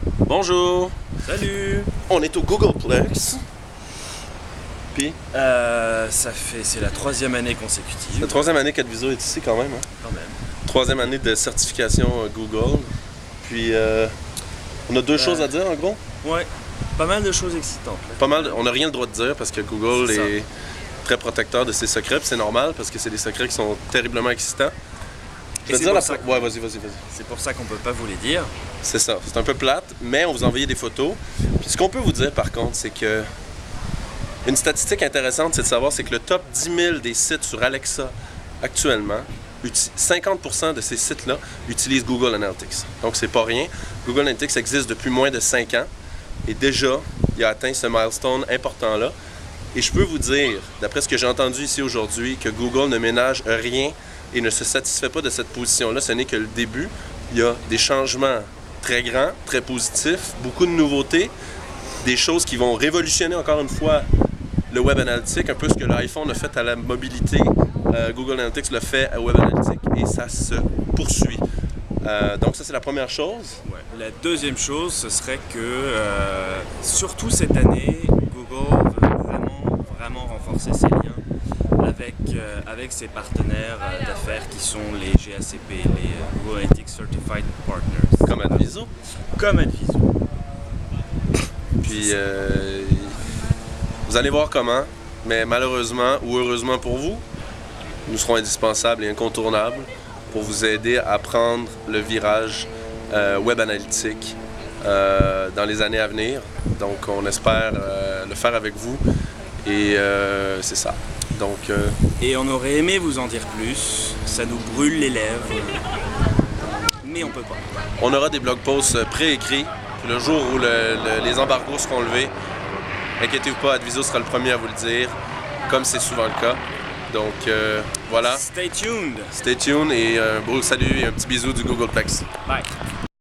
Bonjour, Salut. on est au Googleplex. Puis, C'est la 3e année consécutive. la 3e année qu'Adviso est ici quand même. Hein? Quand même. 3e année de certification Google. Puis, on a deux choses à dire en gros. Ouais, pas mal de choses excitantes. Pas mal, on n'a rien le droit de dire parce que Google C'est ça. est très protecteur de ses secrets. Puis c'est normal parce que c'est des secrets qui sont terriblement excitants. Je vais c'est dire pour la... ça Ouais, vas-y. C'est pour ça qu'on peut pas vous les dire. C'est ça, c'est un peu plate, mais on vous a envoyé des photos. Puis ce qu'on peut vous dire par contre, c'est que une statistique intéressante, c'est de savoir c'est que le top 10 000 des sites sur Alexa actuellement, 50% de ces sites-là utilisent Google Analytics. Donc c'est pas rien. Google Analytics existe depuis moins de 5 ans et déjà, il a atteint ce milestone important-là. Et je peux vous dire, d'après ce que j'ai entendu ici aujourd'hui, que Google ne ménage rien et ne se satisfait pas de cette position-là. Ce n'est que le début. Il y a des changements très grands, très positifs, beaucoup de nouveautés, des choses qui vont révolutionner encore une fois le Web Analytics, un peu ce que l'iPhone a fait à la mobilité. Google Analytics le fait à Web Analytics et ça se poursuit. Donc ça c'est la première chose. Ouais. La deuxième chose, ce serait que surtout cette année, Google veut vraiment renforcer ses liens avec ses partenaires d'affaires qui sont les GACP, les Google Analytics Certified Partners. Comme Adviso. Comme Adviso. Puis vous allez voir comment, mais malheureusement ou heureusement pour vous, nous serons indispensables et incontournables pour vous aider à prendre le virage web analytique dans les années à venir. Donc on espère le faire avec vous et c'est ça. Donc, Et on aurait aimé vous en dire plus, ça nous brûle les lèvres, mais on peut pas. on aura des blog posts préécrits. Puis le jour où les embargos seront levés, inquiétez-vous pas, Adviso sera le premier à vous le dire, comme c'est souvent le cas. Donc voilà, Stay tuned. stay tuned et un beau salut et un petit bisou du Googleplex. Bye.